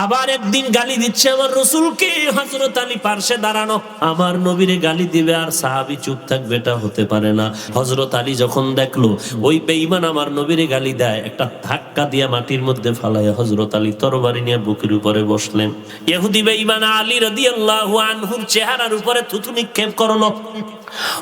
আবার একদিন গালি দিচ্ছে আমার রসুলকে, হযরত আলী পার্শ্বে দাঁড়ানো, আমার নবীরে গালি দিবে আর সাহাবী চুপ থাকবে, এটা হতে পারে না। হযরত আলী যখন দেখলো ওই বেঈমান আমার নবীরে গালি দেয়, একটা ধাক্কা দিয়া মাটির মধ্যে ফালায় হযরত আলী তরবারি নিয়ে বুকের উপরে বসলেন। ইহুদি বেঈমান আলী রাদিয়াল্লাহু আনহুর চেহারার উপরে থুতু নিক্ষেপ করলো।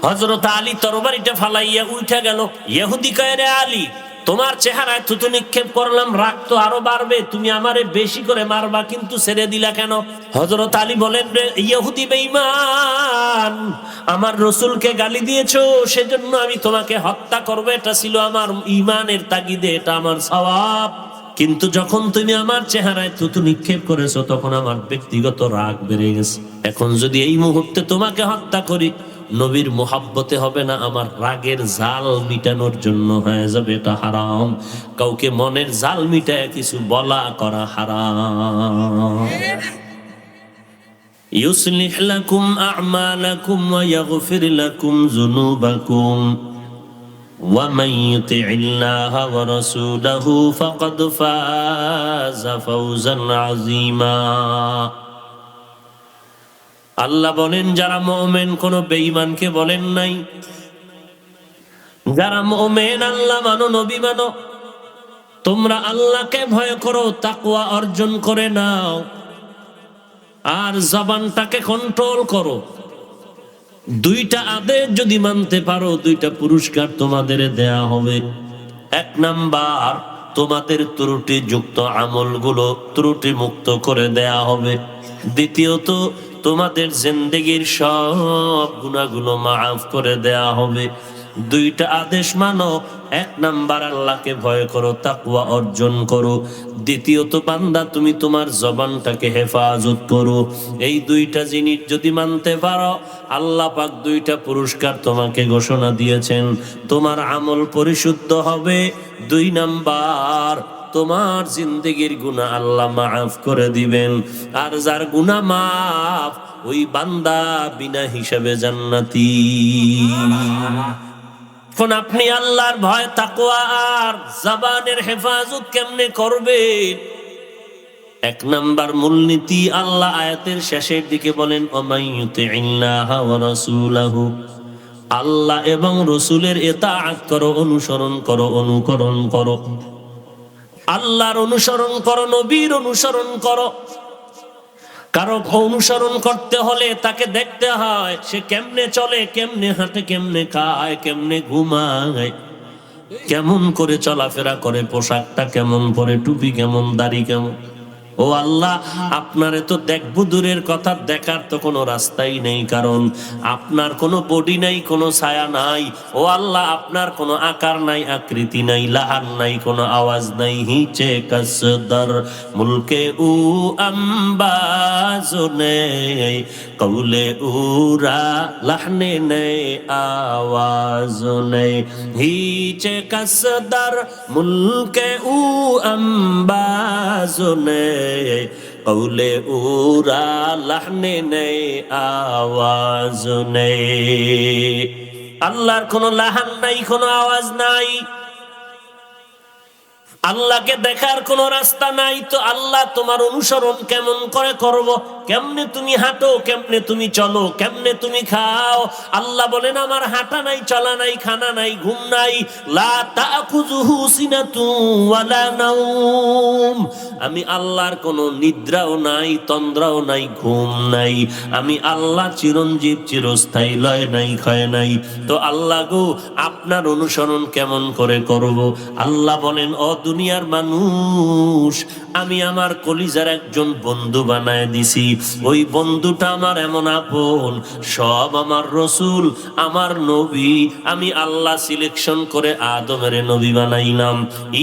হযরত আলী তরবারিটা ফালাইয়া উঠে গেল। ইহুদি কয়, রে আলী, তোমার চেহারায় থুতু নিক্ষেপ করলাম, রাগ তো আরো বাড়বে, তুমি আমারে বেশি করে মারবা, কিন্তু ছেড়ে দিলা কেন? হযরত আলী বলেন, রে ইহুদি বেঈমান, আমার রসুলকে গালি দিয়েছো, সেজন্য আমি তোমাকে হত্যা করবো, এটা ছিল আমার ঈমানের তাগিদে, এটা আমার সওয়াব। কিন্তু যখন তুমি আমার চেহারায় থুতু নিক্ষেপ করেছো, তখন আমার ব্যক্তিগত রাগ বেড়ে গেছে। এখন যদি এই মুহূর্তে তোমাকে হত্যা করি, নবীর মোহাব্বতে হবে না, আমার রাগের জাল মিটানোর জন্য হয়ে যাবে, এটা হারাম। কাউকে মনের জাল মিটায় কিছু বলা করা হারাম। ইউসলিহ লাকুম আ'মালাকুম ওয়া ইয়াগফির লাকুম যুনুবাকুম ওয়া মান ইউতি'িল্লাহা ওয়া রাসূলাহু ফাকাদ ফাযা ফাওজান আযীমা। আল্লাহ বলেন, যারা মুমিন, কোন বেঈমানকে বলেন নাই, যারা মুমিন, আল্লাহ মানো, নবী মানো, তোমরা আল্লাহকে ভয় করো, তাকওয়া অর্জন করে নাও, আর জবানটাকে কন্ট্রোল করো। দুইটা আদেশ যদি মানতে পারো, দুইটা পুরস্কার তোমাদের দেয়া হবে। এক নাম্বার, তোমাদের ত্রুটি যুক্ত আমলগুলো ত্রুটি মুক্ত করে দেয়া হবে। দ্বিতীয়ত, তোমাদের জিন্দেগির সব গুনাহগুলো মাফ করে দেয়া হবে। দুইটা আদেশ মানো। এক নাম্বার, আল্লাহকে ভয় করো, তাকওয়া অর্জন করো। দ্বিতীয়ত, বান্দা, তুমি তোমার জবানটাকে হেফাজত করো। এই দুইটা জিনিস যদি মানতে পারো, আল্লাহ পাক দুইটা পুরস্কার তোমাকে ঘোষণা দিয়েছেন। তোমার আমল পরিশুদ্ধ হবে। দুই নাম্বার, তোমার জিন্দেগির গুনাহ আল্লাহ মাফ করে দিবেন। আর যার গুনাহ মাফ, ওই বান্দা বিনা হিসাবে জান্নাতি। এখন আপনি আল্লাহর ভয়, তাকওয়া আর জবানের হেফাজত কেমনে করবেন? এক নাম্বার মূলনীতি, আল্লাহ আয়াতের শেষের দিকে বলেন, ওমাই ইউতিইল্লাহা ওয়া রাসূলাহু, আল্লাহ এবং রসুলের ইতাআত করো, অনুসরণ করো, অনুকরণ করো। আল্লাহর অনুসরণ করো, নবীর অনুসরণ করো। কারো অনুসরণ করতে হলে তাকে দেখতে হয় সে কেমনে চলে, কেমনে হাঁটে, কেমনে খায়, কেমনে ঘুমায়, কেমন করে চলাফেরা করে, পোশাকটা কেমন পরে, টুপি কেমন, দাড়ি কেমন। ও আল্লাহ, আপনারে তো দেখবো দূরের কথা, দেখার তো কোনো রাস্তাই নেই, কারণ আপনার কোনো বডি নাই, কোনো ছায়া নাই। ও আল্লাহ, আপনার কোনো আকার নাই, আকৃতি নাই, লাহান নাই, কোনো আওয়াজ নাই। হিচে কসদর মুলকে উ আম্বাজো নেই, কৌলে উরা লাহনে নেই, আওয়াজ নেই। হিচে কসদর মুলকে উ আম্বাজো নেই, কৌলে উরা লাহনে নেই, আওয়াজ নেই। আল্লাহর কোনো লাহান নাই, কোনো আওয়াজ নাই। আল্লাহকে দেখার কোন রাস্তা নাই। তো আল্লাহ তোমার অনুসরণ কেমন করে করব? কেমনে তুমি হাঁটো, কেমনে তুমি চলো, কেমনে তুমি খাও? আল্লাহ বলেন, আমার হাঁটা নাই, চলা নাই, খানা নাই, ঘুম নাই। লা তাখুযুহু সিনাতু ওয়ালা নাওম। আমি আল্লাহর কোনো নিদ্রাও নাই, তন্দ্রাও নাই, ঘুম নাই। আমি আল্লাহ চিরঞ্জীব, চিরস্থায়ী, লয় নাই, ক্ষয় নাই। তো আল্লাহ গো, আপনার অনুসরণ কেমন করে করব? আল্লাহ বলেন, ও দুনিয়ার মানুষ, আমি আমার কলিজার একজন বন্ধু বানায় দিছি। ওই বন্ধুটা আমার এমন আপন, সব আমার রসুল, আমার নবী। আমি আল্লাহ সিলেকশন করে আদমের নবী বানাইলাম,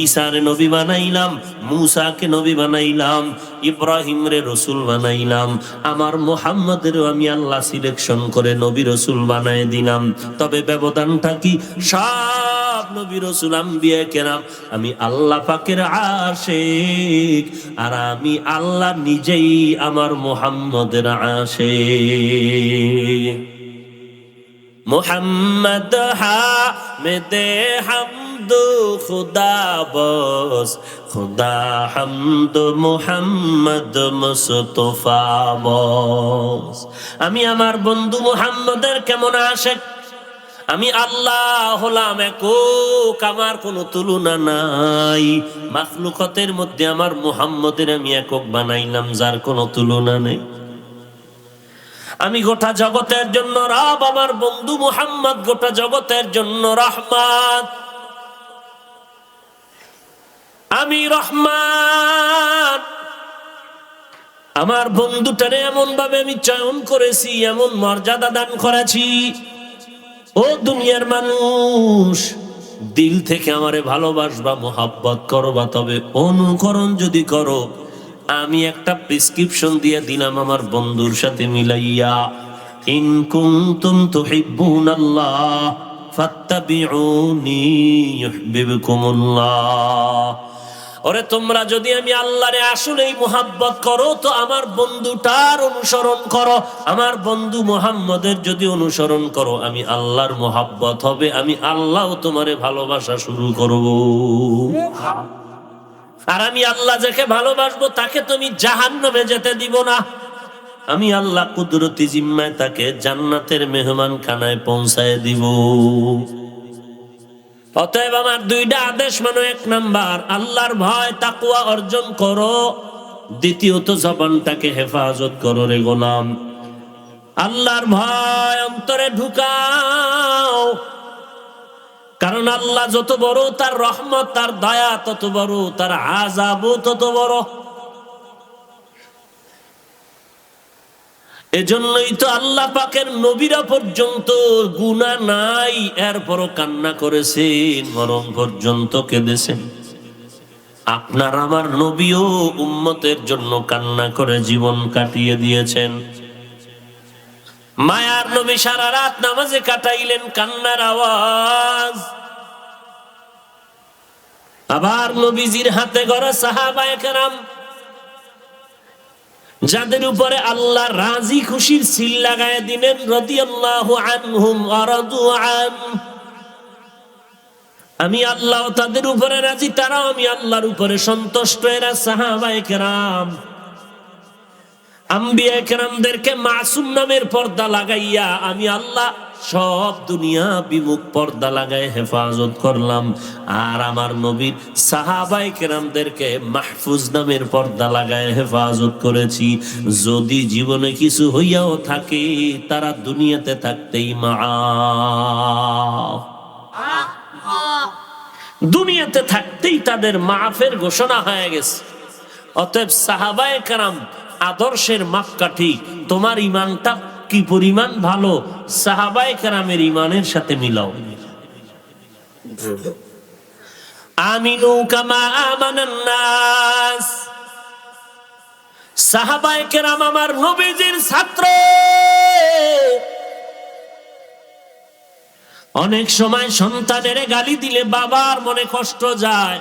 ঈসারে নবী বানাইলাম, মুসাকে নবী বানাইলাম, ইব্রাহিম রে রসুল বানাইলাম। আমার মুহাম্মদেরও আমি আল্লাহ সিলেকশন করে নবী রসুল বানায় দিলাম। তবে ব্যবধানটা কি? সব নবী রসুল আম্বিয়া কেরাম আমি আল্লাহ পাকের আশিক, আর আমি আল্লাহ নিজেই আমার মুহাম্মদের আশিক। মুহাম্মদ হামিদে হামদ খুদা বস, খুদা হামদ মুহাম্মদ মুস্তাফা বস। আমি আমার বন্ধু মুহাম্মদের কেমন আশেক, আমি আল্লাহ হলাম একক, আমার কোনো তুলনা নাই। মাখলুকাতের মধ্যে আমার মুহাম্মদের আমি একক বানাইলাম, যার কোনো তুলনা নেই। আমি গোটা জগতের জন্য রব, আমার বন্ধু মুহাম্মদ গোটা জগতের জন্য রহমত। আমি রহমান, আমার বন্ধুটারে এমন ভাবে আমি চয়ন করেছি, এমন মর্যাদা দান করেছি। ও দুনিয়ার মানুষ, দিল থেকে আমারে ভালোবাসবা, মোহাব্বত করবা, তবে অনুকরণ যদি করো, আমি একটা প্রেসক্রিপশন দিয়ে দিলাম আমার বন্ধুর সাথে মিলাইয়া, ইন কুনতুম তুহিব্বুনাল্লাহ ফাত্তাবিউনি ইউহিব্বুকুমুল্লাহ। ওরে তোমরা যদি আমি আল্লাহরে আসলেই মোহাব্বত করো, তো আমার বন্ধুটার অনুসরণ করো। আমার বন্ধু মুহাম্মদের যদি অনুসরণ করো, আমি আল্লাহর মোহাব্বত হবে, আমি আল্লাহ তোমারে ভালোবাসা শুরু করব। আর আমি আল্লাহ যাকে ভালোবাসবো তাকে তুমি জাহান্নামে যেতে দিব না। আমি আল্লাহ কুদরতি জিম্মায় তাকে জান্নাতের মেহমান খানায় পৌঁছায় দিব। অতএব আমার দুইটা আদেশ মানো। এক নাম্বার, আল্লাহর ভয় তাকওয়া অর্জন করো। দ্বিতীয়ত, জবানটাকে হেফাজত করো রে গোলাম। আল্লাহর ভয় অন্তরে ঢুকাও, কারণ আল্লাহ যত বড়, তার রহমত তার দয়া তত বড়, তার আযাবও তত বড়। এজন্যই তো আল্লাহ পাকের নবীরা পর্যন্ত গুনাহ নাই, এরপরও কান্না করেছেন, মরণ পর্যন্ত কেঁদেছেন। আপনার আমার নবীও উম্মতের জন্য কান্না করে জীবন কাটিয়ে দিয়েছেন। মায়ার নবী সারা রাত নামাজে কাটাইলেন, কান্নার আওয়াজ। আবার নবীজির হাতে গড়া সাহাবায়ে কেরাম, যাদের উপরে আল্লাহ রাজি খুশির সিল লাগায় দিলেন, রাদিয়াল্লাহু আনহুম ওয়া রাদু আন। আমি আল্লাহ তাদের উপরে রাজি, তারাও আমি আল্লাহর উপরে সন্তুষ্ট। এরা সাহাবায়ে কেরাম আম্বিয়া কেরামদেরকে মাসুম নামের পর্দা লাগাইয়া আমি আল্লাহ সব দুনিয়া বিমুখ পর্দা লাগায় হেফাজত করলাম। আর আমার নবীর সাহাবায়ে কেরামদেরকে মাহফুজ নামের পর্দা লাগায় হেফাজত করেছি। যদি জীবনে কিছু হইয়াও থাকে, তারা দুনিয়াতে থাকতেই মাআফ, দুনিয়াতে থাকতেই তাদের মাফের ঘোষণা হয়ে গেছে। অতএব সাহাবায়ে কেরাম আদর্শের মাপকাঠি। তোমার ইমানটা কি পরিমাণ ভালো, সাহাবায়ে কেরামের ইমানের সাথে মিলাও। আমিনু কামা আমানান নাস। সাহাবায়ে কেরাম আমার নবীজির ছাত্র। অনেক সময় সন্তানের গালি দিলে বাবার মনে কষ্ট যায়,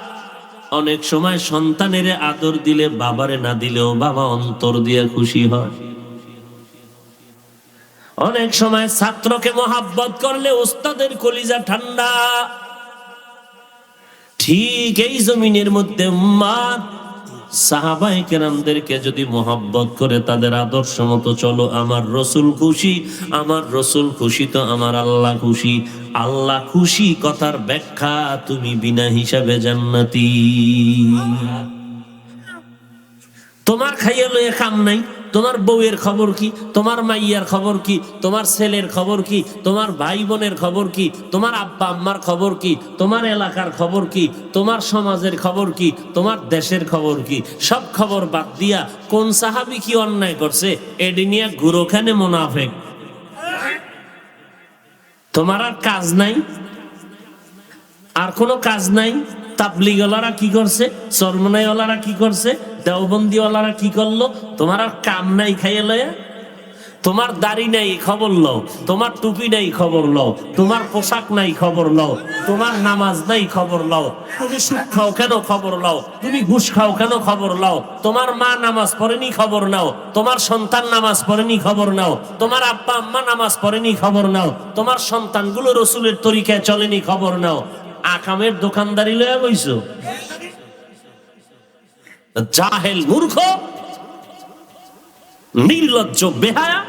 অনেক সময় সন্তানের আদর দিলে বাবারে না দিলেও বাবা অন্তর দিয়ে খুশি হয়। অনেক সময় ছাত্রকে মহাব্বত করলে উস্তাদের কলিজা ঠান্ডা। ঠিক এই জমিনের মধ্যে উম্মাত সাহাবায়ে কেরামদেরকে যদি মহব্বত করে তাদের আদর্শ মতো চলো, আমার রসুল খুশি, আমার রসুল খুশি তো আমার আল্লাহ খুশি। আল্লাহ খুশি কথার ব্যাখ্যা তুমি বিনা হিসাবে জান্নাতি। তোমার খাইয়া লইয়া কাম নাই, তোমার বউয়ের খবর কি, তোমার মাইয়ার খবর কি, তোমার ছেলের খবর কি, তোমার ভাই বোনের খবর কি, তোমার আব্বা আম্মার খবর কি, তোমার এলাকার খবর কি, তোমার সমাজের খবর কি, তোমার দেশের খবর কি, সব খবর বাদ দিয়া কোন সাহাবী কি অন্যায় করছে এডি নিয়ে ঘুরোখানে মুনাফিক। তোমার আর কাজ নাই, আর কোনো কাজ নাই। তাবলিগওয়ালারা কি করছে, চরমনাইওয়ালারা কি করছে, দেওবন্দিওয়ালারা কি করলো, তোমার আর কাম নাই খাইয়ে লয়া। তোমার দাড়ি নাই খবর লও, তোমার টুপি নাই খবর লও, তোমার পোশাক নাই খবর লও, তোমার নামাজ নাই খবর লও, তুমি সুদ খাও কেন খবর লও, তুমি ঘুষ খাও কেন খবর লও, তোমার মা নামাজ পড়েনি খবর নাও, তোমার সন্তান নামাজ পড়েনি খবর নাও, তোমার আব্বা আম্মা নামাজ পড়েনি খবর নাও, তোমার সন্তানগুলো রসুলের তরিকায় চলেনি খবর নাও। আকামের দোকানদারি লয়া বইছো? জাহেল, মূর্খ, নির্লজ্জ, বেহায়া।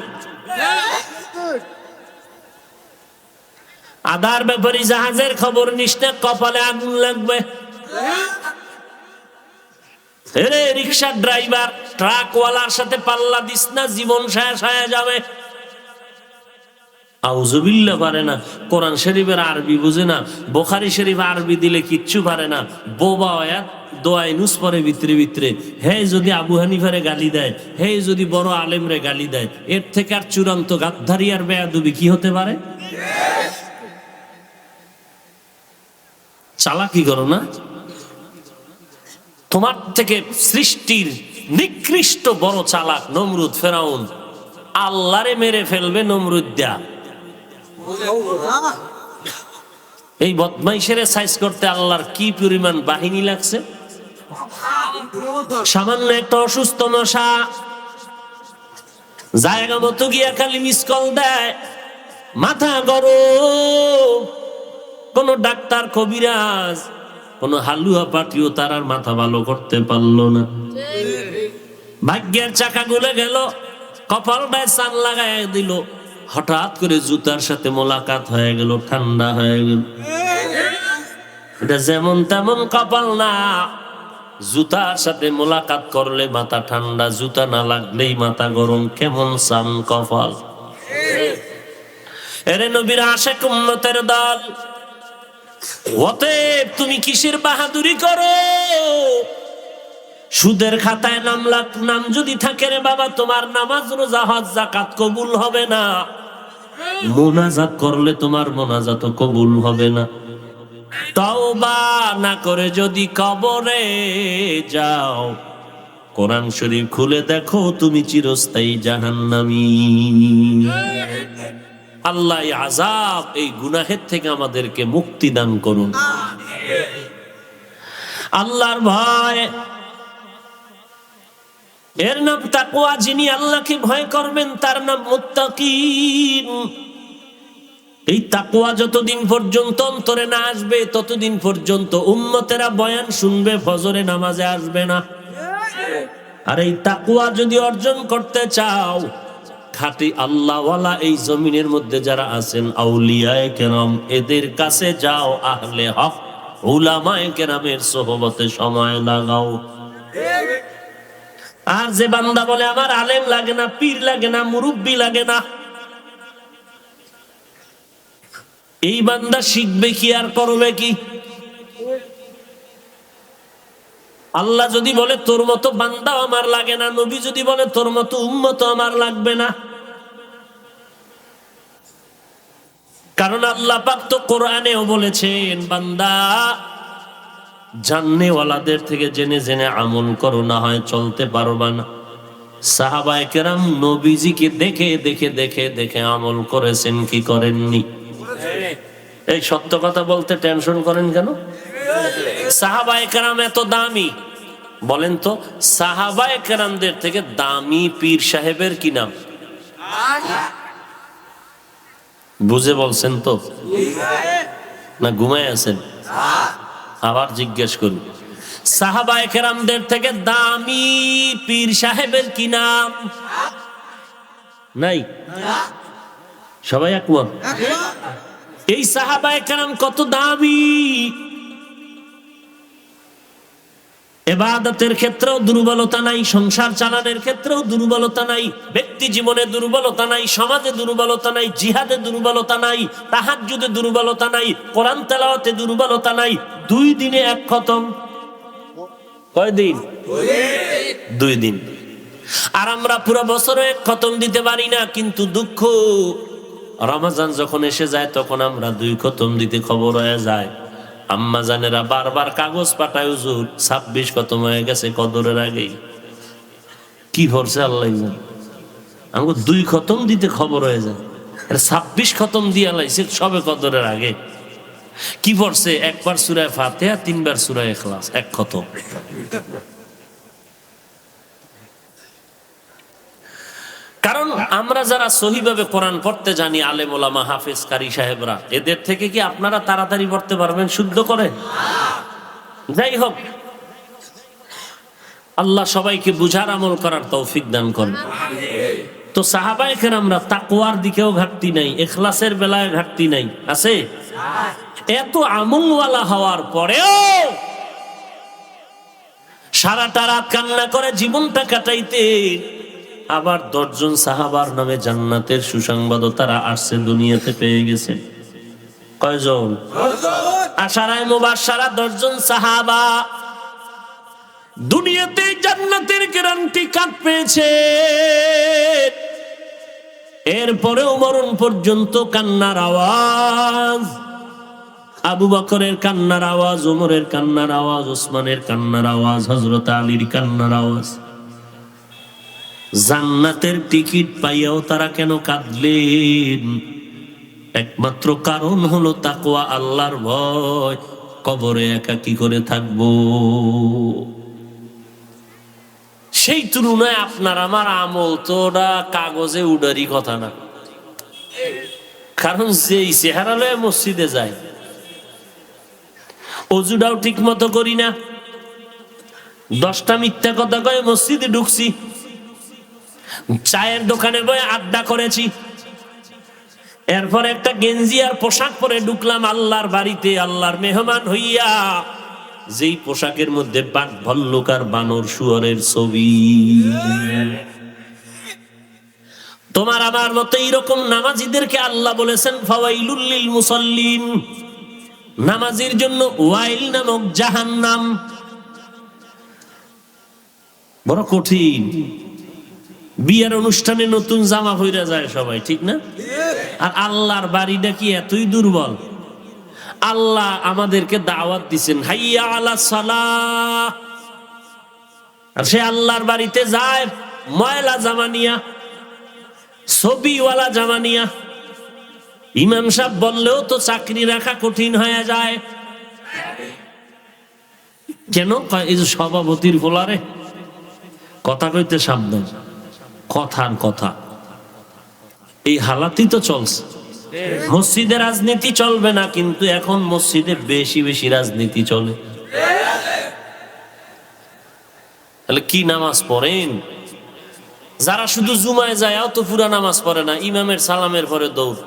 আদার ব্যাপারে জাহাজের খবর নিস না, কপালে আগুন লাগবে। রিক্সা ড্রাইভার, ট্রাকওয়ালার সাথে পাল্লা দিস না, জীবন শেষ হয়ে যাবে। আউযুবিল্লাহ পারে না, কোরআন শরীফের আরবি বুঝে না, বুখারী শরীফ আরবি দিলে কিচ্ছু পারে না, বোবা হয়ে দোয়ায় নুস পরে ভিতরে ভিতরে। হে যদি আবু হানিফারে গালি দেয়, হে যদি বড় আলেমরে গালি দেয়, এর থেকে আর চূড়ান্ত গাদ্দারি আর বেয়াদবি কি হতে পারে? চালাকি করো না। তোমার থেকে সৃষ্টির নিকৃষ্ট বড় চালাক নমরুদ, ফেরাউন। আল্লাহরে মেরে ফেলবে নমরুদ দিয়া। এই বদমাইশের সাইজ করতে আল্লাহর কি পরিমাণ বাহিনী লাগছে। সামান্য একটা অসুস্থ মশা জায়গা মতো গিয়া খালি মিস কল দেয়, মাথা গরম। কোন ডাক্তার, কবিরাজ, কোন হালুয়া পাটিও তার আর মাথা ভালো করতে পারলো না। ভাগ্যের চাকা গুলে গেল, কপালটায় চান লাগাই দিল, হঠাৎ করে জুতার সাথে মোলাকাত হয়ে গেল, ঠান্ডা হয়ে গেল। এটা যেমন তেমন কপাল না, জুতার সাথে মোলাকাত করলে মাথা ঠান্ডা, জুতা না লাগলেই মাথা গরম। কেমন চান কপাল। এরে নবীর আশিক উম্মতের দল, অতএব তুমি কিসের বাহাদুরি করো? সুদের খাতায় নাম যদি থাকে রে বাবা, তোমার নামাজ, রোজা, হজ, যাকাত কবুল হবে না। মুনাজাত করলে তোমার মুনাজাত কবুল হবে না। তওবা না করে যদি কবরে যাও, কোরআন শরীফ খুলে দেখো তুমি চিরস্থায়ী জাহান্নামী। আল্লাহ এই আযাব, এই গুনাহের থেকে আমাদেরকে মুক্তি দান করুন। আল্লাহর ভয়, এর নাম তাকওয়া। যিনি আল্লাহকে ভয় করবেন তার নাম মুত্তাকিন। এই তাকওয়া যতদিন পর্যন্ত অন্তরে না আসবে, ততদিন পর্যন্ত উম্মতেরা বয়ান শুনবে, ফজরে নামাজে আসবে না। আর এই তাকওয়া যদি অর্জন করতে চাও, খাঁটি আল্লাহওয়ালা এই জমিনের মধ্যে যারা আছেন, আউলিয়ায়ে কেরাম, এদের কাছে যাও, আহলে হক উলামায়ে কেরামের সোহবতে সময় লাগাও। আর যে বান্দা বলে আমার আলেম লাগে না, পীর লাগে না, মুরব্বি লাগে না, এই বান্দা শিখবে কি আর করবে কি? আল্লাহ যদি বলে তোর মতো বান্দা আমার লাগে না, নবী যদি বলে তোর মতো উম্মত আমার লাগবে না। কারণ আল্লাহ পাক তো কোরআনেও বলেছেন, বান্দা জাননেওয়ালাদের থেকে জেনে জেনে আমল করো, না হয় চলতে পারবা না। সাহাবায়ে কেরাম নবীজিকে দেখে দেখে দেখে দেখে আমল করেছেন কি করেননি? এই সত্য কথা বলতে টেনশন করেন কেন? সাহাবায়ে কেরাম এত দামি, বলেন তো সাহাবায়ে কেরামদের থেকে দামি পীর সাহেবের কি নাম? বুঝে বলছেন তো না ঘুমায় আছেন? আবার জিজ্ঞেস করুন, সাহাবায়ে কেরামদের থেকে দামি পীর সাহেবের কি নাম? নাই? সবাই একমত? এই সাহাবায়ে কেরাম কত দামি। ইবাদতের ক্ষেত্রেও দুর্বলতা নাই, সংসার চালানোর ক্ষেত্রেও দুর্বলতা নাই, ব্যক্তি জীবনে দুর্বলতা নাই, সমাজে দুর্বলতা নাই, জিহাদে দুর্বলতা নাই, তাহাজ্জুদে দুর্বলতা নাই, কোরআন তেলাওয়াতে দুর্বলতা নাই। 2 দিনে 1 খতম। কয় দিন? 2 দিন। আর আমরা পুরো বছরে 1 খতম দিতে পারি না, কিন্তু দুঃখ রমজান যখন এসে যায় তখন আমরা 2 খতম দিতে খবর হয়ে যায়। আম্মা জানেরা বারবার কাগজ পাঠায়, হুজুর 26 খতম হয়ে গেছে কদরের আগেই। কি করছে আল্লাহ জানে, আমাকে 2 খতম দিতে খবর হয়ে যায়, 26 খতম দিয়া লাইছে সবে কদরের আগে। কি পড়ছে? 1 বার সূরা ফাতিহা, 3 বার সূরা ইখলাস, 1 খতম। কারণ আমরা যারা সহিভাবে কোরআন পড়তে জানি, আলেম ওলামা হাফেজ কারি সাহেবরা, এদের থেকে কি আপনারা তাড়াতাড়ি পড়তে পারবেন শুদ্ধ করে? যাই হোক, আল্লাহ সবাইকে বুঝার আমল করার তৌফিক দান করেন। তো সাহাবায়ে কেরামরা তাকওয়ার দিকেও ঘাটতি নাই, ইখলাসের বেলায় ঘাটতি নাই, আছে? এত আমলওয়ালা হওয়ার পরেও সারাটা রাত কান্না করে জীবনটা কাটাইতে। আবার 10 জন সাহাবার নামে জান্নাতের সুসংবাদও তারা আসছে, দুনিয়াতে পেয়ে গেছে। কয়জন? আশারায়ে মুবাশশারা 10 জন সাহাবা দুনিয়াতে জান্নাতের গ্যারান্টি কার্ড পেয়েছে। এরপরেও মরণ পর্যন্ত কান্নার আওয়াজ, আবু বকরের কান্নার আওয়াজ, ওমরের কান্নার আওয়াজ, ওসমানের কান্নার আওয়াজ, হযরত আলীর কান্নার আওয়াজ। জান্নাতের টিকিট পাইয়াও তারা কেন কাঁদলেন? একমাত্র কারণ হলো তাকওয়া, আল্লাহর ভয়। কবরে একা কি করে থাকবো? সেই তুলনায় আপনার আমার আমল তো ওটা কাগজে উডারি কথা না। কারণ যেই চেহারা লয়ে মসজিদে যায়, অজুটাও ঠিক মতো করি না, 10টা মিথ্যা কথা কয়ে মসজিদে ঢুকছি, চায়ের দোকানে বয়ে আড্ডা করেছি, এরপর একটা গেঞ্জি আর পোশাক পরে ঢুকলাম আল্লাহর বাড়িতে আল্লাহর মেহমান হইয়া, যেই পোশাকের মধ্যে বাঘ ভল্লুক আর বানর শুয়োরের ছবি। তোমার আমার মতো এইরকম নামাজীদেরকে আল্লাহ বলেছেন ফাওয়াইলুল লিল মুসাল্লিন, নামাজীর জন্য ওয়াইল নামক জাহান্নাম। বড় কঠিন। বিয়ের অনুষ্ঠানে নতুন জামা পইরা যায় সবাই, ঠিক না? আর আল্লাহর বাড়িটা কি এতই দুর্বল? আল্লাহ আমাদেরকে দাওয়াত দিচ্ছেন হাইয়া আলাস সালাহ, আর সে আল্লাহর বাড়িতে যায় ময়লা জামা নিয়া, ছবিওয়ালা জামা নিয়া। ইমাম সাহেব বললেও তো চাকরি রাখা কঠিন হয়ে যায়। কেন? এই যে সভাপতির গোলারে কথা কইতে সাবধান, কথার কথা। এই হালাতই তো চলছে। মসজিদে রাজনীতি চলবে না, কিন্তু এখন মসজিদে বেশি বেশি রাজনীতি চলে। তাহলে কি নামাজ পড়েন? যারা শুধু জুমায় যায় তো পুরা নামাজ পড়ে না, ইমামের সালামের পরে দৌড়।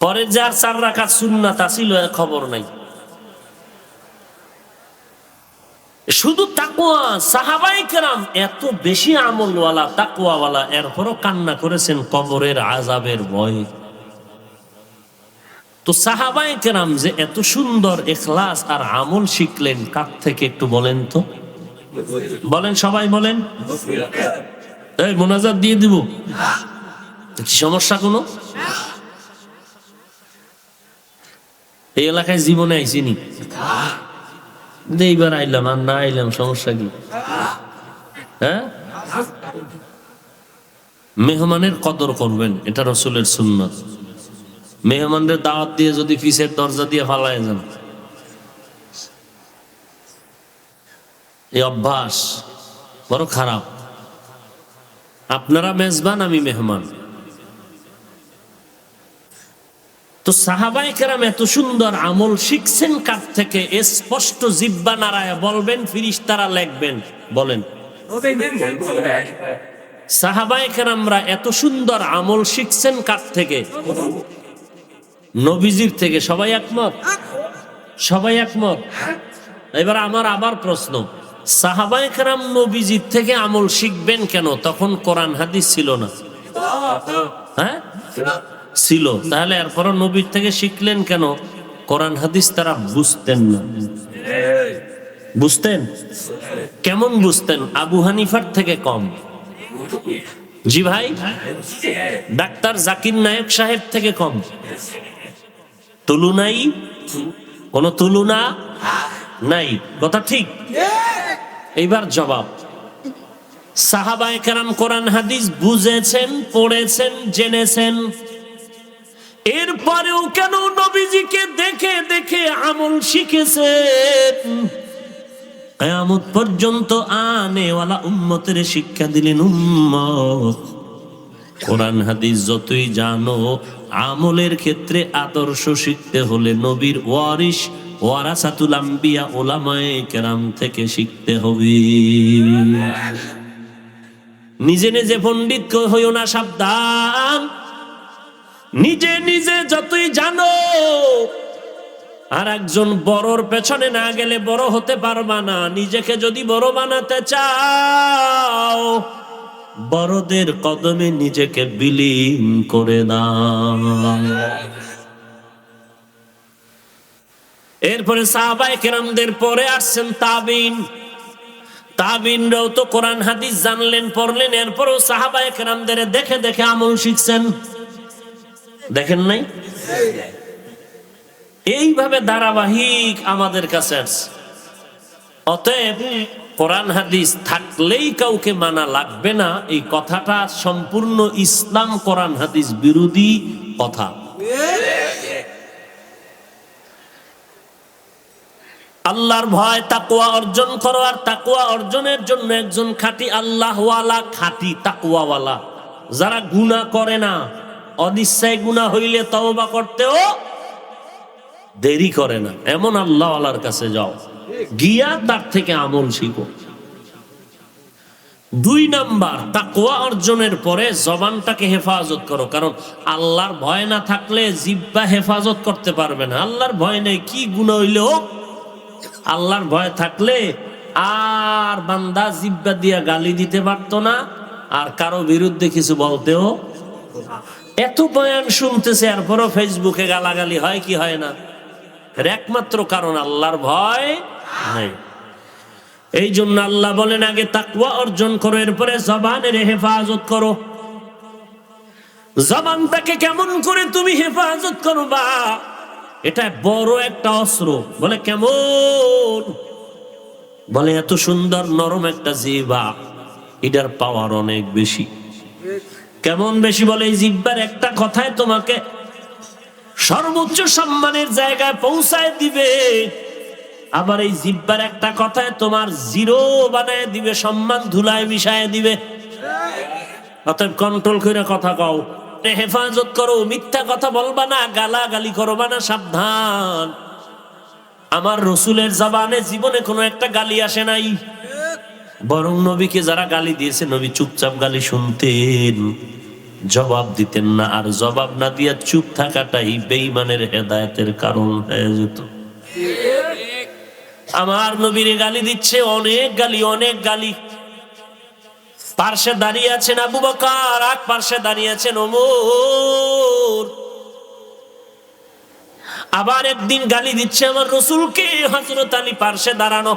পরে যার 4 রাকাত সুন্নাত ছিল খবর নাই। শুধু তাকওয়া। সাহাবায়ে কেরাম এত বেশি আমলওয়ালা, তাকওয়াওয়ালা, এরপরও কান্না করেছেন কবরের আযাবের ভয়ে। তো সাহাবায়ে কেরাম যে এত সুন্দর ইখলাস আর আমল শিখলেন কার থেকে একটু বলেন তো? বলেন, সবাই বলেন। এই মোনাজাত দিয়ে দিব, কি সমস্যা কোনো? এই এলাকায় জীবনে আইসিনি, এইবার আইলাম আর না আইলাম সমস্যা কি? হ্যাঁ, মেহমানের কদর করবেন, এটা রাসূলের সুন্নাত। মেহমানদের দাওয়াত দিয়ে যদি পিছের দরজা দিয়ে ফালায় যান, এই অভ্যাস বড় খারাপ। আপনারা মেজবান, আমি মেহমান। তো সাহাবায়ে কেরাম এত সুন্দর আমল শিখছেন কার থেকে? স্পষ্ট জিহ্বা নাড়ায় বলবেন, ফেরেশতারা লিখবেন। বলেন, সাহাবায়ে কেরামরা এত সুন্দর আমল শিখছেন কার থেকে? নবীজির থেকে। সবাই একমত? সবাই একমত? এবার আমার আবার প্রশ্ন, সাহাবায়ে কেরাম নবীজির থেকে আমল শিখবেন কেন? তখন কোরআন হাদিস ছিল না। হ্যাঁ ছিল, তাহলে এরপর নবীর থেকে শিখলেন কেন? কোরআন হাদিস তারা বুঝতেন না। বুঝতেন? কেমন বুঝতেন? আবু হানিফার থেকে কম। জি ভাই, ডাক্তার জাকির নায়েক সাহেব থেকে কম। তুলনাই, কোন তুলনা নাই। কথা ঠিক? এইবার জবাব, সাহাবায়ে কেরাম কোরআন হাদিস বুঝেছেন, পড়েছেন, জেনেছেন, এরপরেও কেন নবীজিকে দেখে দেখে আমল শিখেছেন? কিয়ামত পর্যন্ত আনেওয়ালা উম্মতের শিক্ষা দিলেন, উম্মত কোরআন হাদিস যতই জানো, আমলের ক্ষেত্রে আদর্শ শিখতে হলে নবীর ওয়ারিস ওয়ারাসাতুল আম্বিয়া উলামায়ে কেরাম থেকে শিখতে হবে। নিজে নিজে পণ্ডিত হইও না, সাবধান। নিজে নিজে যতই জানো, আর একজন বড়র পেছনে না গেলে বড় হতে পারবা না। নিজেকে যদি বড় বানাতে চাও, বড়দের কদমে নিজেকে বিলীন করে দাও। এরপরে সাহাবায়ে কেরামদের পরে আসছেন তাবিন। তাবিনরাও তো কোরআন হাদিস জানলেন, পড়লেন, এরপরেও সাহাবায়ে কেরামদের দেখে দেখে আমল শিখছেন। দেখেন নাই? এইভাবে ধারাবাহিক আমাদের কাছে আসছে। অতএব কোরআন হাদিস থাকলেই কাউকে মানা লাগবে না, এই কথাটা সম্পূর্ণ ইসলাম কোরআন হাদিস বিরোধী কথা। আল্লাহর ভয় তাকওয়া অর্জন করো, আর তাকওয়া অর্জনের জন্য একজন খাঁটি আল্লাহওয়ালা, খাঁটি তাকওয়াওয়ালা, যারা গুনাহ করে না, অনিচ্ছায় গুনাহ হইলে তওবা করতেও দেরি করে না, এমন আল্লাহওয়ালার কাছে যাও, গিয়া তার থেকে আমল শিখো। 2 নাম্বার, তাকওয়া অর্জনের পরে জবানটাকে হেফাজত করো, কারণ আল্লাহর ভয় না থাকলে জিহ্বা হেফাজত করতে পারবে না। আল্লাহর ভয় নেই, কি গুনাহ হইলে হোক, আল্লাহর ভয় থাকলে আর বান্দা জিহ্বা দিয়া গালি দিতে পারতো না, আর কারো বিরুদ্ধে কিছু বলতেও। এত বয়ান শুনতেছে, এরপরও ফেসবুকে গালাগালি হয় কি হয় না? একমাত্র কারণ আল্লাহর ভয় নাই। এই জন্য আল্লাহ বলেন আগে তাকওয়া অর্জন করো, এরপরে জবানের হেফাজত করো। জবানটাকে কেমন করে তুমি হেফাজত করবা, এটা বড় একটা অস্ত্র। বলে কেমন? বলে এত সুন্দর নরম একটা জিহ্বা, এটার পাওয়ার অনেক বেশি। কেমন বেশি? বলে এই জিহ্বার একটা কথায় তোমাকে সর্বোচ্চ সম্মানের জায়গায় পৌঁছায় দিবে, আবার এই জিহ্বার একটা কথায় তোমার জিরো বানায় দিবে, সম্মান ধুলায় মিশায় দিবে। অতএব কন্ট্রোল করে কথা কও, হেফাজত করো, মিথ্যা কথা বলবা না, গালাগালি করবা না, সাবধান। আমার রসুলের জবানে জীবনে কোনো একটা গালি আসে নাই, বরং নবীকে যারা গালি দিয়েছে নবী চুপচাপ গালি শুনতেন, জবাব দিতেন না। আর জবাব না দিয়া চুপ থাকাটাই বেঈমানের হেদায়েতের কারণ হয়ে যেত। আমার নবীরে গালি দিচ্ছে, অনেক গালি, অনেক গালি। পার্শ্বে দাঁড়িয়ে আছেন আবু বকর, এক পার্শ্বে দাঁড়িয়ে আছেন ওমর। আবার একদিন গালি দিচ্ছে আমার রসুলকে, হযরত আলী পার্শ্বে দাঁড়ানো।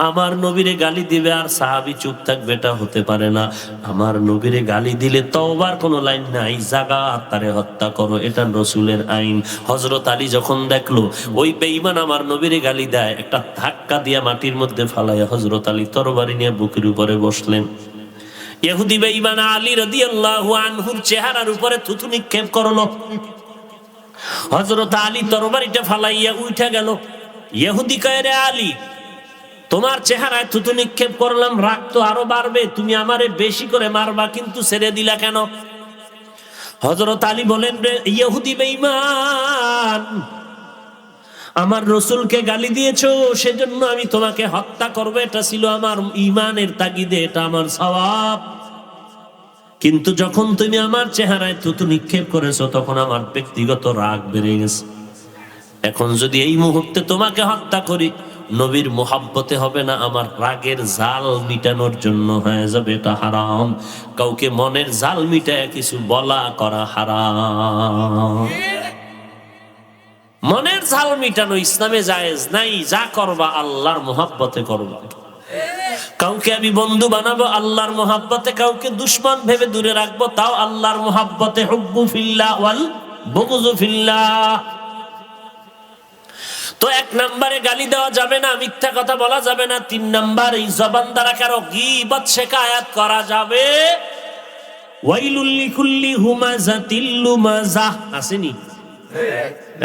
আমার নবীরে গালি দিবে আর সাহাবী চুপ থাকবে, এটা হতে পারে না। আমার নবীরে গালি দিলে তওবার কোনো লাইন নাই, জাগা তারে হত্যা করো, এটা রসুলের আইন। হযরত আলী যখন দেখলো ওই বেঈমান আমার নবীরে গালি দেয়, একটা ধাক্কা দিয়া মাটির মধ্যে ফালাইয়া হযরত আলী তরবারি নিয়ে বুকের উপরে বসলেন। ইহুদি বেঈমান আলী রাদিয়াল্লাহু আনহুর চেহারার উপরে থুতু নিক্ষেপ করলো। হযরত আলী তরবারিটা ফালাইয়া উঠে গেল। ইহুদি কয়, রে আলী, তোমার চেহারায় থুতু নিক্ষেপ করলাম, রাগ তো আরো বাড়বে, তুমি আমারে বেশি করে মারবা, কিন্তু ছেড়ে দিলা কেন? হযরত আলী বলেন, রে ইহুদি বেঈমান, আমার রসুলকে গালি দিয়েছো, সেজন্য আমি তোমাকে হত্যা করব, এটা ছিল আমার ঈমানের তাগিদে, এটা আমার সওয়াব। কিন্তু যখন তুমি আমার চেহারায় থুতু নিক্ষেপ করেছো, তখন আমার ব্যক্তিগত রাগ বেড়ে গেছে। এখন যদি এই মুহূর্তে তোমাকে হত্যা করি, নবীর মুহাব্বতে হবে না, আমার রাগের জাল মিটানোর জন্য হয়ে যাবে, এটা হারাম। কাউকে মনের জাল মিটায় কিছু বলা করা হারাম। মনের জাল মিটানো ইসলামে জায়েজ নাই। যা করবা আল্লাহর মুহাব্বতে করবা। কাউকে আমি বন্ধু বানাবো আল্লাহর মুহাব্বতে, কাউকে দুশমন ভেবে দূরে রাখবো, তাও আল্লাহর মুহাব্বতে। হুব্বু ফিল্লাহ ওয়াল বুগযু ফিল্লাহ। তো 1 নম্বরে গালি দেওয়া যাবে না, মিথ্যা কথা বলা যাবে না। 3 নম্বর, এই জবান দ্বারা কারো গীবত শিকায়াত করা যাবে। ওয়াইলুল লিকুল্লি হুমাযাতিল লুমাযাহ, আসেনি?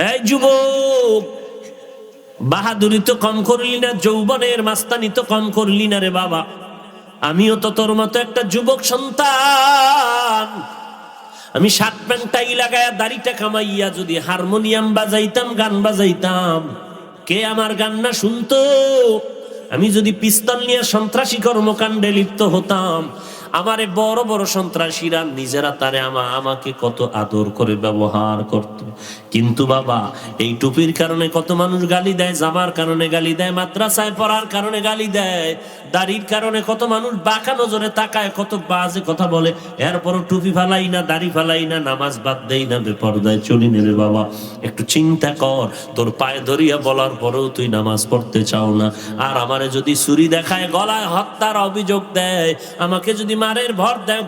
এই যুবক, বাহাদুরি তো কম করলি না, যৌবনের মাস্তানি তো কম করলি না রে বাবা। আমিও তো তোর মতো একটা যুবক সন্তান। আমি শার্ট প্যান্ট টাই লাগায়া দাড়িটা কামাইয়া যদি হারমোনিয়াম বাজাইতাম, গান বাজাইতাম, কে আমার গান না শুনতো? আমি যদি পিস্তল নিয়ে সন্ত্রাসী কর্মকাণ্ডে লিপ্ত হতাম, আমারে বড় বড় সন্ত্রাসীরা নিজেরা তারে আমাকে কত আদর করে ব্যবহার করত। কিন্তু বাবা, এই টুপির কারণে কত মানুষ গালি দেয়, জামার কারণে গালি দেয়, মাদ্রাসায় পড়ার কারণে গালি দেয়, দাড়ির কারণে কত মানুষ বাঁকা নজরে তাকায়, কত বাজে কথা বলে। এরপরও টুপি ফালাই না, দাড়ি ফালাই না, নামাজ বাদ দেই না, বেপরদায় চলি না রে বাবা। একটু চিন্তা কর, তোর পায়ে ধরিয়া বলার পরেও তুই নামাজ পড়তে চাও না। আর আমারে যদি ছুরি দেখায়, গলায় হত্যার অভিযোগ দেয়, আমাকে যদি মারের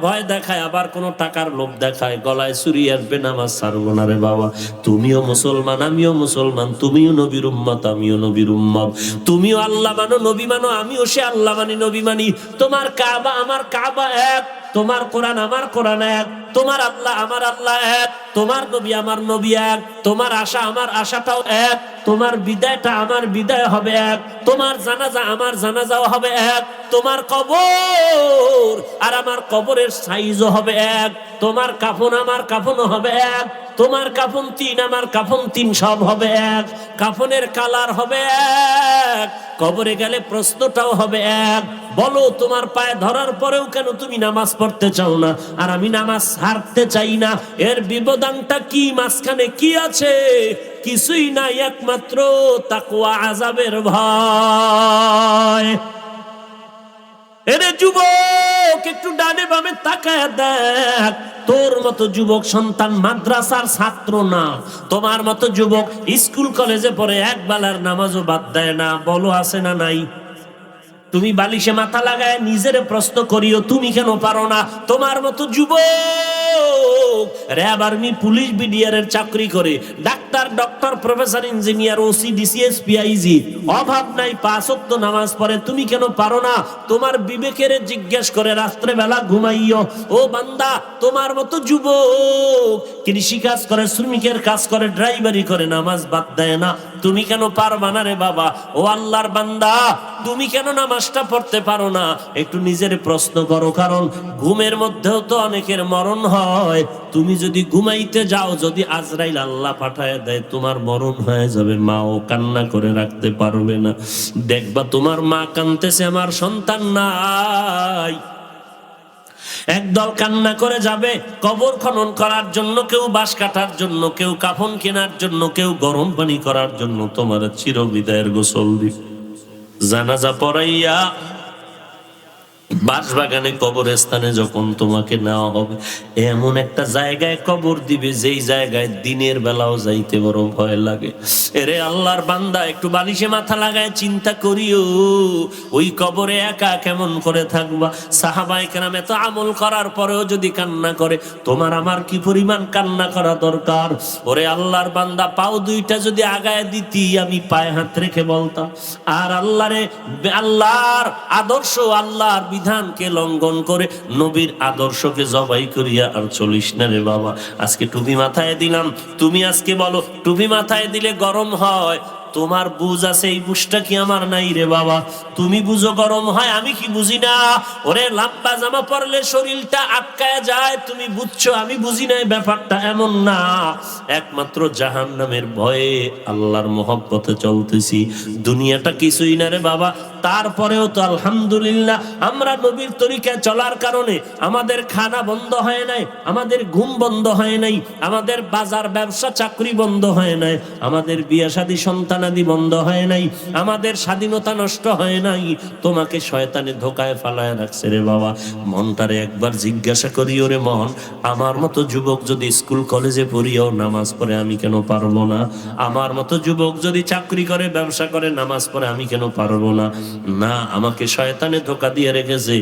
ভয় দেখায়, আবার কোনো টাকার লোভ দেখায়, গলায় ছুরি আসবে, নামাজ ছাড়বো না রে বাবা। তুমিও মুসলমান, আমিও মুসলমান, তুমিও নবীর উম্মত, আমিও নবীর উম্মত, তুমিও আল্লাহ মানো, নবী মানো, আমিও সে আল্লাহ মানি, নবী মানি। তোমার কাবা আমার কাবা এক, তোমার কোরআন আমার কোরআন এক, তোমার আল্লাহ আমার আল্লাহ এক, তোমার নবী আমার নবী এক, তোমার আশা আমার আশাটাও এক, তোমার বিদায়টা আমার বিদায় হবে এক, তোমার জানাজা আমার জানাজাও হবে এক, তোমার কবর আর আমার কবরের সাইজও হবে এক, তোমার কাফন আমার কাফনও হবে এক, তোমার কাফন তিন আমার কাফন তিন, সব হবে এক, কাফনের কালার হবে এক, কবরে গেলে প্রশ্নটাও হবে এক। বলো, তোমার পায়ে ধরার পরেও কেন তুমি নামাজ পড়তে চাও না, আর আমি নামাজ ছাড়তে চাই না? এর বিবদানটা কি? মাঝখানে কি আছে? কিছুই নাই, একমাত্র তাকওয়া, আযাবের ভয়। এরে যুবক, একটু ডানে বামে তাকায় দেখ। তোর মতো যুবক সন্তান মাদ্রাসার ছাত্র না, তোমার মতো যুবক স্কুল কলেজে পড়ে এক বেলার নামাজও বাদ দেয় না। বলো, আছে না নাই? তুমি বালিশে মাথা লাগায় নিজের প্রশ্ন করিও, তুমি কেন পারো না? তোমার মতো যুবক র্যাব, আর্মি, পুলিশ, বিডিআর এর চাকরি করে, doctor, doctor, professor, engineer, OC, DCS, PIG, অভাব নাই, 5 ওয়াক্ত নামাজ পড়ে, তুমি কেন পারো না? তোমার বিবেকের জিজ্ঞেস করে রাত্রে বেলা ঘুমাইও। ও বান্দা, তোমার মতো যুবক কৃষি কাজ করে, শ্রমিকের কাজ করে, ড্রাইভারি করে, নামাজ বাদ দেয় না, তুমি কেন পারবা না রে বাবা? ও আল্লাহর বান্দা, তুমি কেন নামাজটা পড়তে পারো না? একটু নিজের প্রশ্ন করো, কারণ ঘুমের মধ্যেও তো অনেকের মরণ হয়। তুমি যদি ঘুমাইতে যাও, যদি আজরাইল আল্লাহ পাঠায় দেয়, তোমার মরণ হয়ে যাবে, মাও কান্না করে রাখতে পারবে না। দেখবা তোমার মা কাঁদতেছে, আমার সন্তান নাই। একদল কান্না করে যাবে কবর খনন করার জন্য, কেউ বাঁশ কাটার জন্য, কেউ কাফন কেনার জন্য, কেউ গরম পানি করার জন্য। তোমার চিরবিদায়ের গোসল দিবে, জানাজা পড়াইয়া বাঁশবাগানে কবরস্থানে যখন তোমাকে নেওয়া হবে, এমন একটা জায়গায় কবর দিবে, যেই জায়গায় দিনের বেলাও যাইতে বড় ভয় লাগে। এরে আল্লাহর বান্দা, একটু বালিশে মাথা লাগায় চিন্তা করিও, ওই কবরে একা কেমন করে থাকবা? সাহাবায়ে কেরাম এত আমল করার পরেও যদি কান্না করে, তোমার আমার কি পরিমাণ কান্না করা দরকার? ওরে আল্লাহর বান্দা, পাও দুইটা যদি আগায় দিতি, আমি পায়ে হাত রেখে বলতাম, আর আল্লাহর আদর্শ, আল্লাহর বিধানকে লঙ্ঘন করে, নবীর আদর্শকে জবাই করিয়া আর চলিস না রে বাবা। আজকে টুপি মাথায় দিলাম, তুমি আজকে বলো, টুপি মাথায় দিলে গরম হয়, তোমার বুঝ আছে, এই বুঝটা কি আমার নাই রে বাবা? তুমি বুঝো গরম হয়, আমি কি বুঝি না? ওরে লম্বা জামা পরলে শরীরটা আটকায় যায়, তুমি বুঝছো, আমি বুঝি না। ব্যাপারটা এমন না, একমাত্র জাহান্নামের ভয়ে আল্লাহর মহব্বতে চলতেছি। দুনিয়াটা কিছুই না রে বাবা। তারপরেও তো আলহামদুলিল্লাহ, আমরা নবীর তরিকায় চলার কারণে আমাদের খানা বন্ধ হয় নাই, আমাদের ঘুম বন্ধ হয় নাই, আমাদের বাজার ব্যবসা চাকরি বন্ধ হয় নাই, আমাদের বিয়ে শাদী সন্তানাদি বন্ধ হয় নাই, আমাদের স্বাধীনতা নষ্ট হয় নাই। তোমাকে শয়তানে ধোকায় ফালায় রাখছে রে বাবা। মনটারে একবার জিজ্ঞাসা করি, ওরে মন, আমার মতো যুবক যদি স্কুল কলেজে পড়িও নামাজ পড়ে, আমি কেন পারবো না? আমার মতো যুবক যদি চাকরি করে, ব্যবসা করে, নামাজ পড়ে, আমি কেন পারবো না? না, আমাকে শয়তানে ধোকা দিয়ে রেখেছে।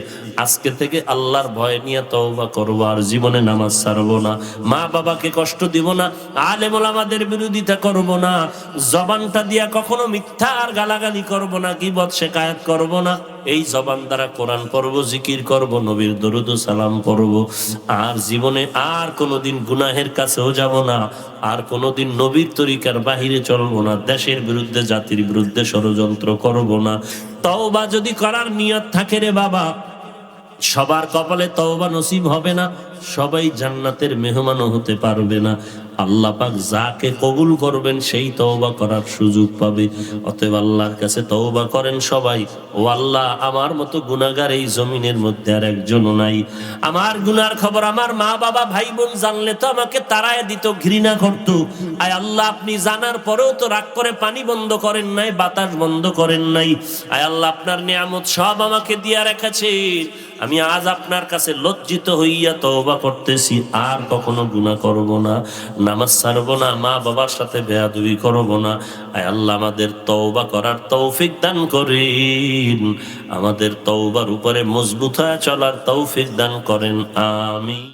আজকে থেকে আল্লাহর ভয় নিয়ে তওবা করব, আর জীবনে নামাজ ছাড়বো না, মা বাবাকে কষ্ট দিব না, আলেম ওলামাদের বিরোধিতা করব না, জবানটা দিয়া কখনো মিথ্যা আর গালাগালি করব না, গীবত শেকায়াত করব না। এই জবান দ্বারা কোরআন পড়ব, জিকির করব, নবীর দরুদ ও সালাম পড়ব। আর জীবনে আর কোনোদিন গুনাহের কাছেও যাব না, আর কোনোদিন নবীর তরিকার বাহিরে চলবো না, দেশের বিরুদ্ধে জাতির বিরুদ্ধে ষড়যন্ত্র করব না। তওবা যদি করার নিয়ত থাকে রে বাবা, সবার কপালে তওবা নসিব হবে না, সবাই জান্নাতের মেহমানও হতে পারবে না। আল্লাহ পাক যাকে কবুল করবেন সেই তওবা করার সুযোগ পাবে। অতএব আল্লাহর কাছে তওবা করেন সবাই। ও আল্লাহ, আমার মতো গুনাহগার এই জমিনের মধ্যে আর একজনও নাই। আমার গুনার খবর আমার মা বাবা ভাই বোন জানলে তো আমাকে তাড়ায় দিত, ঘৃণা করত। আয় আল্লাহ, আপনি জানার পরেও তো রাগ করে পানি বন্ধ করেন নাই, বাতাস বন্ধ করেন নাই। আয় আল্লাহ, আপনার নিয়ামত সব আমাকে দিয়া রেখেছেন। আমি আজ আপনার কাছে লজ্জিত হইয়া তওবা করতেছি, আর কখনো গুনাহ করব না, নামাজ ছাড়ব না, মা বাবার সাথে বেয়াদবি করব না। আয় আল্লাহ, আমাদের তওবা করার তৌফিক দান করেন, আমাদের তওবার উপরে মজবুত হয়ে চলার তৌফিক দান করেন। আমিন।